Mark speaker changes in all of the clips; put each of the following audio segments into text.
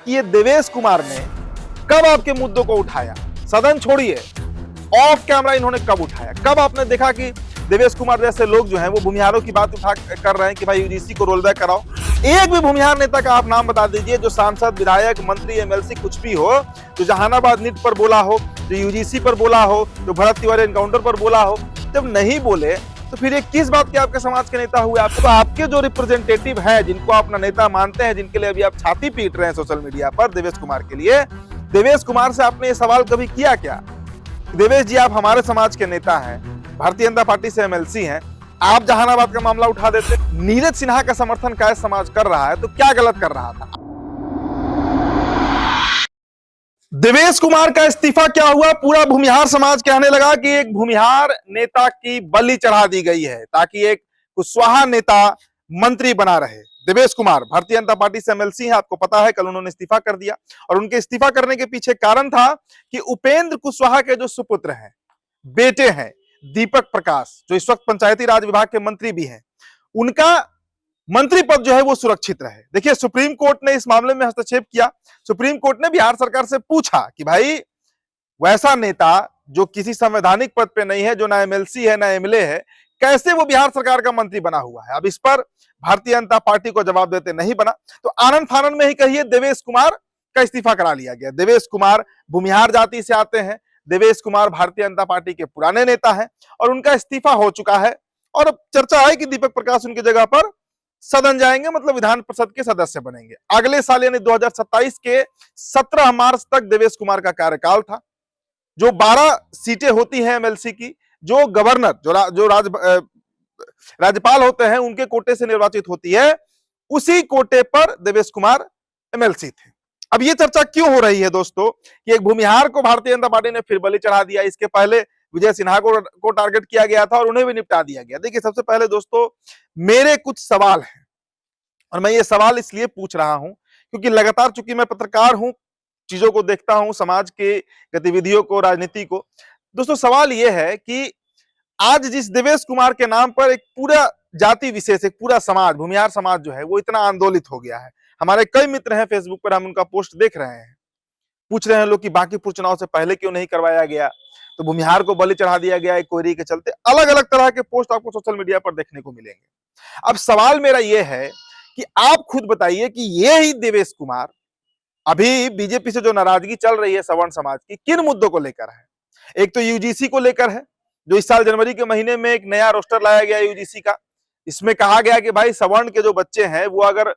Speaker 1: कि ये देवेश कुमार ने कब आपके मुद्दों को उठाया, सदन छोड़िए, ऑफ कैमरा इन्होंने कब उठाया, कब आपने देखा कि देवेश कुमार जैसे लोग जो हैं वो भूमिहारों की बात उठा कर रहे हैं कि भाई यूजीसी को रोल बैक कराओ। एक भी भूमिहार नेता का आप नाम बता दीजिए जो सांसद, विधायक, मंत्री, एमएलसी कुछ भी हो, जो जहानाबाद नीट पर बोला हो, जो यूजीसी पर बोला हो, जो भरत तिवारी एनकाउंटर पर बोला हो। जब नहीं बोले तो फिर ये किस बात के आपके समाज के नेता हुए? आपको आपके जो रिप्रेजेंटेटिव है, जिनको अपना नेता मानते हैं, जिनके लिए अभी आप छाती पीट रहे हैं सोशल मीडिया पर देवेश कुमार के लिए, देवेश कुमार से आपने ये सवाल कभी किया क्या? देवेश जी, आप हमारे समाज के नेता हैं, भारतीय जनता पार्टी से एमएलसी हैं, आप जहानाबाद का मामला उठा देते। नीरज सिन्हा का समर्थन कायस्थ समाज कर रहा है तो क्या गलत कर रहा था? देवेश कुमार का इस्तीफा क्या हुआ? पूरा भूमिहार समाज कहने लगा कि एक भूमिहार नेता की बलि चढ़ा दी गई है ताकि एक कुशवाहा नेता मंत्री बना रहे। देवेश कुमार भारतीय जनता पार्टी से एमएलसी है, आपको पता है, कल उन्होंने इस्तीफा कर दिया और उनके इस्तीफा करने के पीछे कारण था कि उपेंद्र कुशवाहा के जो सुपुत्र हैं, बेटे हैं, दीपक प्रकाश, जो इस वक्त पंचायती राज विभाग के मंत्री भी हैं, उनका मंत्री पद जो है वो सुरक्षित रहे। देखिए, सुप्रीम कोर्ट ने इस मामले में हस्तक्षेप किया। सुप्रीम कोर्ट ने बिहार सरकार से पूछा कि भाई वैसा नेता जो किसी संवैधानिक पद पे नहीं है, जो ना एमएलसी है ना एमएलए है, कैसे वो बिहार सरकार का मंत्री बना हुआ है? अब इस पर भारतीय जनता पार्टी को जवाब देते नहीं बना तो आनंद फानंद में ही कहिए देवेश कुमार का इस्तीफा करा लिया गया। देवेश कुमार भूमिहार जाति से आते हैं, देवेश कुमार भारतीय जनता पार्टी के पुराने नेता हैं और उनका इस्तीफा हो चुका है और अब चर्चा है कि दीपक प्रकाश उनकी जगह पर सदन जाएंगे, मतलब विधान परिषद के सदस्य बनेंगे अगले साल, यानी 2027 के 17 मार्च तक देवेश कुमार का कार्यकाल था। जो 12 सीटें होती हैं एमएलसी की, जो गवर्नर, जो राज्यपाल होते हैं, उनके कोटे से निर्वाचित होती है, उसी कोटे पर देवेश कुमार एमएलसी थे। अब ये चर्चा क्यों हो रही है दोस्तों कि एक भूमिहार को भारतीय जनता पार्टी ने फिर बलि चढ़ा दिया? इसके पहले विजय सिन्हा को टारगेट किया गया था और उन्हें भी निपटा दिया गया। देखिए, सबसे पहले दोस्तों मेरे कुछ सवाल हैं और मैं ये सवाल इसलिए पूछ रहा हूं क्योंकि लगातार, चूंकि मैं पत्रकार हूं, चीजों को देखता हूं, समाज के गतिविधियों को, राजनीति को। दोस्तों, सवाल यह है कि आज जिस देवेश कुमार के नाम पर एक पूरा जाति विशेष, एक पूरा समाज, भूमिहार समाज जो है वो इतना आंदोलित हो गया है। हमारे कई मित्र हैं फेसबुक पर, हम उनका पोस्ट देख रहे हैं, पूछ रहे हैं लोग कि बांकीपुर चुनाव से पहले क्यों नहीं करवाया गया, तो भूमिहार को बलि चढ़ा दिया गया एक कोयरी के चलते। अलग अलग तरह के पोस्ट आपको सोशल मीडिया पर देखने को मिलेंगे। अब सवाल मेरा यह है कि आप खुद बताइए कि ये ही देवेश कुमार अभी बीजेपी से जो नाराजगी चल रही है सवर्ण समाज की, किन मुद्दों को लेकर है? एक तो यूजीसी को लेकर है, जो इस साल जनवरी के महीने में एक नया रोस्टर लाया गया यूजीसी का। इसमें कहा गया कि भाई सवर्ण के जो बच्चे हैं वो अगर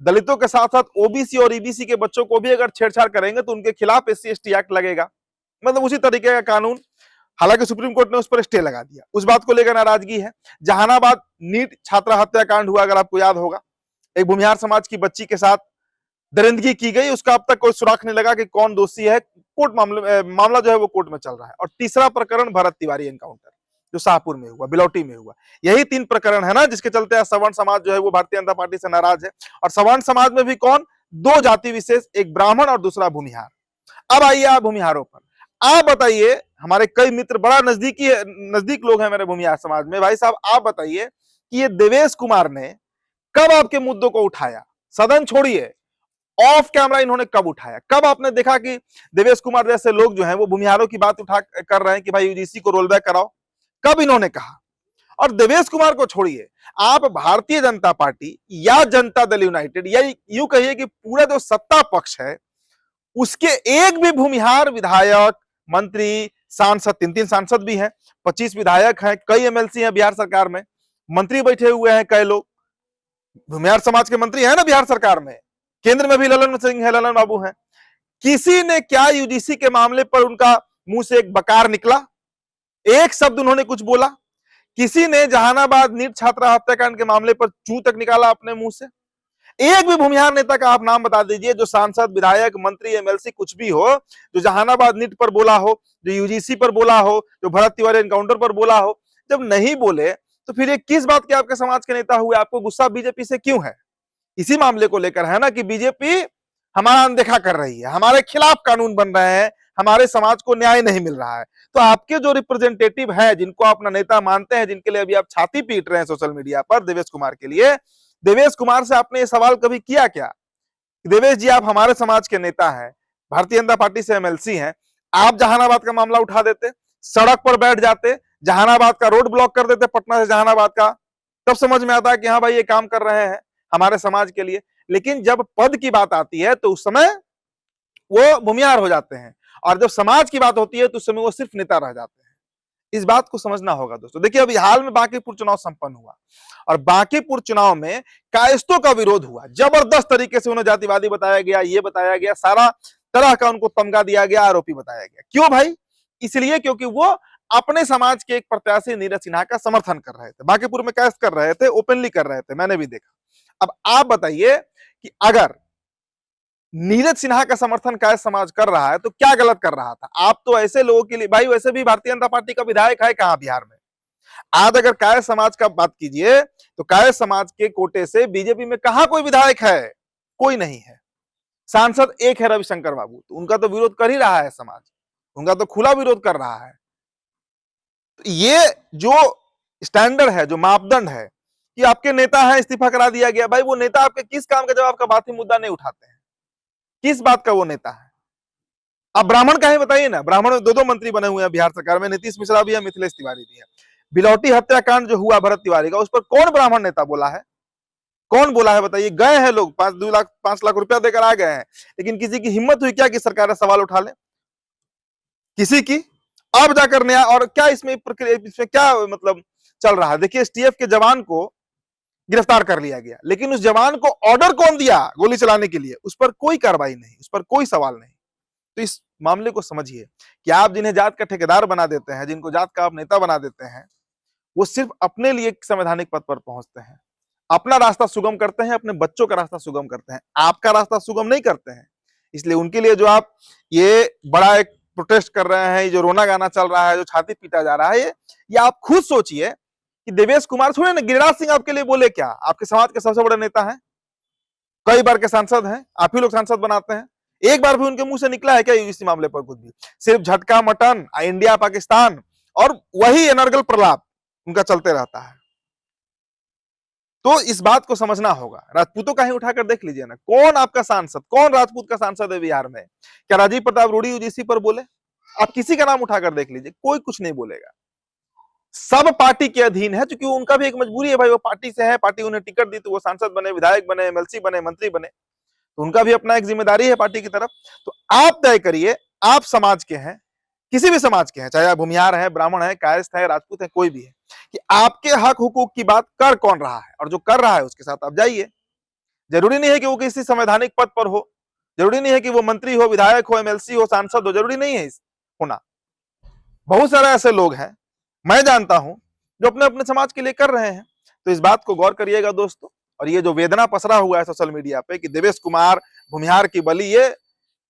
Speaker 1: दलितों के साथ साथ ओबीसी और ईबीसी के बच्चों को भी अगर छेड़छाड़ करेंगे तो उनके खिलाफ SC/ST एक्ट लगेगा, मतलब उसी तरीके का कानून। हालांकि सुप्रीम कोर्ट ने उस पर स्टे लगा दिया, उस बात को लेकर नाराजगी है। जहानाबाद नीट छात्रा हत्याकांड हुआ, अगर आपको याद होगा, एक भूमिहार समाज की बच्ची के साथ दरिंदगी की गई, उसका अब तक कोई सुराग नहीं लगा कि कौन दोषी है। कोर्ट मामला जो है वो कोर्ट में चल रहा है। और तीसरा प्रकरण भरत तिवारी एनकाउंटर जो शाहपुर में हुआ, बिलौटी में हुआ। यही 3 प्रकरण है ना जिसके चलते सवर्ण समाज जो है वो भारतीय जनता पार्टी से नाराज है। और सवर्ण समाज में भी कौन? 2 जाति विशेष, एक ब्राह्मण और दूसरा भूमिहार। अब आइए आप भूमिहारों पर, आप बताइए, हमारे कई मित्र बड़ा नजदीक लोग हैं मेरे भूमिहार समाज में। भाई साहब, आप बताइए कि ये देवेश कुमार ने कब आपके मुद्दों को उठाया, सदन छोड़िए, ऑफ कैमरा इन्होंने कब उठाया? कब आपने देखा कि देवेश कुमार जैसे लोग जो हैं वो भूमिहारों की बात उठा कर रहे हैं कि भाई यूजीसी को रोल बैक कराओ? कब इन्होंने कहा? और देवेश कुमार को छोड़िए, आप भारतीय जनता पार्टी या जनता दल यूनाइटेड, या यूं कहिए कि पूरा जो सत्ता पक्ष है, उसके एक भी भूमिहार विधायक, मंत्री, सांसद, 3 सांसद भी हैं, 25 विधायक हैं, कई एमएलसी हैं बिहार सरकार में, मंत्री बैठे हुए हैं, कई लोग भूमिहार समाज के मंत्री हैं ना बिहार सरकार में। केंद्र में भी ललन सिंह है, ललन बाबू हैं। किसी ने क्या यूजीसी के मामले पर उनका मुंह से एक बकार निकला? एक शब्द उन्होंने कुछ बोला? किसी ने जहानाबाद नीट छात्रा हत्याकांड के मामले पर चू तक निकाला अपने मुंह से? एक भी भूमिहार नेता का आप नाम बता दीजिए जो सांसद, विधायक, मंत्री, एमएलसी कुछ भी हो, जो जहानाबाद नीट पर बोला हो, जो यूजीसी पर बोला हो, जो भरत तिवारी एनकाउंटर पर बोला हो। जब नहीं बोले तो फिर ये किस बात के आपके समाज के नेता हुए? आपको गुस्सा बीजेपी से क्यों है? इसी मामले को लेकर है ना कि बीजेपी हमारा अनदेखा कर रही है, हमारे खिलाफ कानून बन रहे हैं, हमारे समाज को न्याय नहीं मिल रहा है। तो आपके जो रिप्रेजेंटेटिव है, जिनको अपना नेता मानते हैं, जिनके लिए अभी आप छाती पीट रहे हैं सोशल मीडिया पर देवेश कुमार के लिए, देवेश कुमार से आपने ये सवाल कभी किया क्या देवेश जी आप हमारे समाज के नेता हैं, भारतीय जनता पार्टी से एमएलसी हैं, आप जहानाबाद का मामला उठा देते, सड़क पर बैठ जाते, जहानाबाद का रोड ब्लॉक कर देते, पटना से जहानाबाद का, तब समझ में आता है कि हाँ भाई ये काम कर रहे हैं हमारे समाज के लिए। लेकिन जब पद की बात आती है तो उस समय वो भूमिहार हो जाते हैं, और जब समाज की बात होती है तो उस समय वो सिर्फ नेता रह जाते हैं। इस बात को समझना होगा दोस्तों। देखिए अभी हाल में बांकीपुर चुनाव संपन्न हुआ, और बांकीपुर चुनाव में कायस्थों का विरोध हुआ, जबरदस्त तरीके से उन्हें जातिवादी बताया गया, ये बताया गया, सारा तरह का उनको तमगा दिया गया, आरोपी बताया गया। क्यों भाई? इसलिए क्योंकि वो अपने समाज के एक प्रत्याशी नीरज सिन्हा का समर्थन कर रहे थे, बांकीपुर में कायस्थ कर रहे थे, ओपनली कर रहे थे, मैंने भी देखा। अब आप बताइए कि अगर नीरज सिन्हा का समर्थन कायस्थ समाज कर रहा है तो क्या गलत कर रहा था? आप तो ऐसे लोगों के लिए, भाई वैसे भी भारतीय जनता पार्टी का विधायक है कहां बिहार में? आज अगर कायस्थ समाज का बात कीजिए तो कायस्थ समाज के कोटे से बीजेपी में कहां कोई विधायक है? कोई नहीं है। सांसद एक है, रविशंकर बाबू, तो उनका तो विरोध कर ही रहा है समाज, उनका तो खुला विरोध कर रहा है। तो ये जो स्टैंडर्ड है, जो मापदंड है कि आपके नेता है इस्तीफा करा दिया गया, भाई वो नेता आपके किस काम का, जब आपका बात ही मुद्दा नहीं उठाते हैं, किस बात का वो नेता है? आप ब्राह्मण का ही बताइए ना, ब्राह्मण में दो मंत्री बने हुए हैं बिहार सरकार में, नीतीश मिश्रा भी है, मिथिलेश तिवारी भी है। बिलौटी हत्याकांड जो हुआ भरत तिवारी का, उस पर कौन ब्राह्मण नेता बोला है? कौन बोला है बताइए? गए हैं लोग, 5 लाख रुपया देकर आ गए हैं, लेकिन किसी की हिम्मत हुई क्या कि सरकार सवाल उठा ले? किसी की? अब जाकर नया, और क्या इसमें प्रक्रिया, इसमें क्या मतलब चल रहा है? देखिए एसटीएफ के जवान को गिरफ्तार कर लिया गया, लेकिन उस जवान को ऑर्डर कौन दिया गोली चलाने के लिए? उस पर कोई कार्रवाई नहीं, उस पर कोई सवाल नहीं। तो इस मामले को समझिए कि आप जिन्हें जात का ठेकेदार बना देते हैं, जिनको जात का आप नेता बना देते हैं, वो सिर्फ अपने लिए संवैधानिक पद पर पहुंचते हैं, अपना रास्ता सुगम करते हैं, अपने बच्चों का रास्ता सुगम करते हैं, आपका रास्ता सुगम नहीं करते हैं। इसलिए उनके लिए जो आप ये बड़ा एक प्रोटेस्ट कर रहे हैं, जो रोना गाना चल रहा है, जो छाती पीटा जा रहा है, ये आप खुद सोचिए कि देवेश कुमार छोड़े ना, गिरिराज सिंह आपके लिए बोले क्या? आपके समाज के सबसे बड़े नेता हैं, कई बार के सांसद हैं, आप ही लोग सांसद बनाते हैं, एक बार भी उनके मुंह से निकला है क्या इस मामले पर कुछ भी? सिर्फ झटका मटन, इंडिया पाकिस्तान, और वही अनर्गल प्रलाप उनका चलते रहता है। तो इस बात को समझना होगा। राजपूतों का ही उठाकर देख लीजिए ना, कौन आपका सांसद, कौन राजपूत का सांसद है बिहार में? क्या राजीव प्रताप रूडी यूजीसी पर बोले? आप किसी का नाम उठाकर देख लीजिए, कोई कुछ नहीं बोलेगा। सब पार्टी के अधीन है, क्योंकि उनका भी एक मजबूरी है भाई, वो पार्टी से है, पार्टी उन्हें टिकट दी तो वो सांसद बने, विधायक बने, एमएलसी बने, मंत्री बने, तो उनका भी अपना एक जिम्मेदारी है पार्टी की तरफ। तो आप तय करिए, आप समाज के हैं, किसी भी समाज के हैं, चाहे आप भूमिहार है, ब्राह्मण है, कायस्थ है, राजपूत है, कोई भी है, कि आपके हक हुकूक की बात कर कौन रहा है, और जो कर रहा है उसके साथ आप जाइए। जरूरी नहीं है कि वो किसी संवैधानिक पद पर हो, जरूरी नहीं है कि वो मंत्री हो, विधायक हो, एमएलसी हो, सांसद हो, जरूरी नहीं है होना। बहुत सारे ऐसे लोग हैं, मैं जानता हूं, जो अपने अपने समाज के लिए कर रहे हैं। तो इस बात को गौर करिएगा दोस्तों। और ये जो वेदना पसरा हुआ है सोशल मीडिया पे कि देवेश कुमार भूमिहार की बलि, ये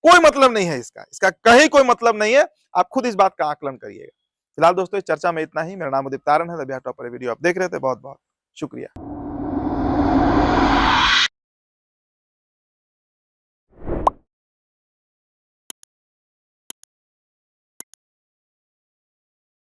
Speaker 1: कोई मतलब नहीं है, इसका कहीं कोई मतलब नहीं है। आप खुद इस बात का आकलन करिएगा। फिलहाल दोस्तों इस चर्चा में इतना ही। मेरा नाम उदित तारण है, द बिहार टॉपर वीडियो आप देख रहे थे। बहुत बहुत शुक्रिया।